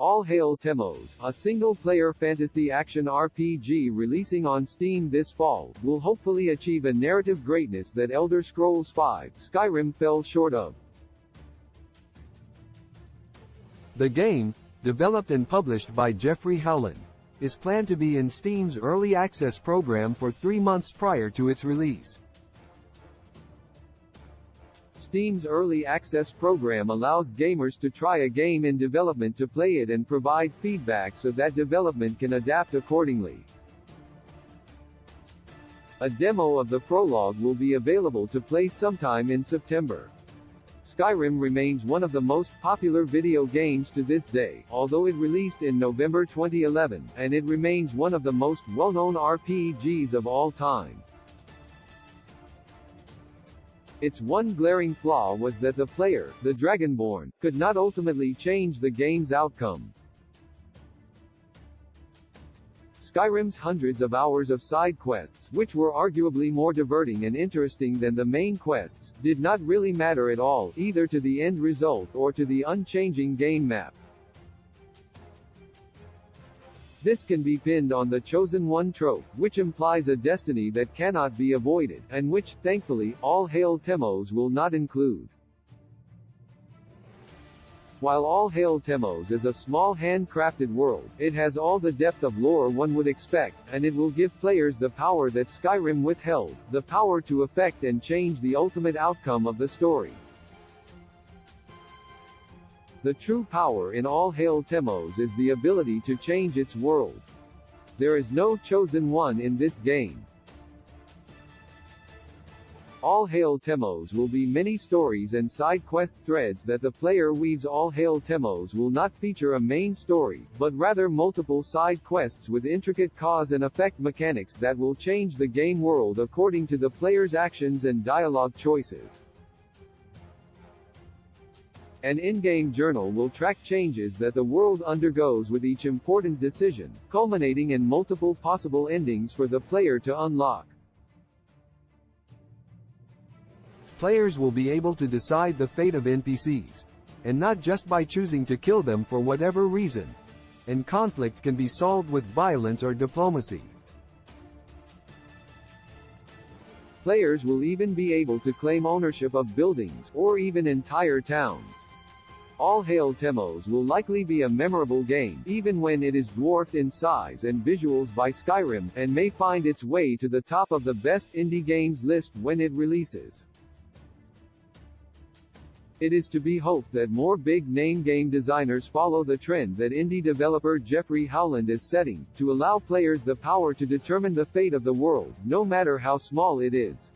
All Hail Temos, a single-player fantasy action RPG releasing on Steam this fall, will hopefully achieve a narrative greatness that Elder Scrolls V: Skyrim fell short of. The game, developed and published by Jeffrey Howland, is planned to be in Steam's Early Access program for 3 months prior to its release. Steam's Early Access program allows gamers to try a game in development to play it and provide feedback so that development can adapt accordingly. A demo of the prologue will be available to play sometime in September. Skyrim remains one of the most popular video games to this day, although it released in November 2011, and it remains one of the most well-known RPGs of all time. Its one glaring flaw was that the player, the Dragonborn, could not ultimately change the game's outcome. Skyrim's hundreds of hours of side quests, which were arguably more diverting and interesting than the main quests, did not really matter at all, either to the end result or to the unchanging game map. This can be pinned on the Chosen One trope, which implies a destiny that cannot be avoided, and which, thankfully, All Hail Temos will not include. While All Hail Temos is a small handcrafted world, it has all the depth of lore one would expect, and it will give players the power that Skyrim withheld, the power to affect and change the ultimate outcome of the story. The true power in All Hail Temos is the ability to change its world. There is no Chosen One in this game. All Hail Temos will be many stories and side quest threads that the player weaves. All Hail Temos will not feature a main story, but rather multiple side quests with intricate cause and effect mechanics that will change the game world according to the player's actions and dialogue choices. An in-game journal will track changes that the world undergoes with each important decision, culminating in multiple possible endings for the player to unlock. Players will be able to decide the fate of NPCs, and not just by choosing to kill them for whatever reason. And conflict can be solved with violence or diplomacy. Players will even be able to claim ownership of buildings, or even entire towns. All Hail Temos will likely be a memorable game, even when it is dwarfed in size and visuals by Skyrim, and may find its way to the top of the best indie games list when it releases. It is to be hoped that more big-name game designers follow the trend that indie developer Jeffrey Howland is setting, to allow players the power to determine the fate of the world, no matter how small it is.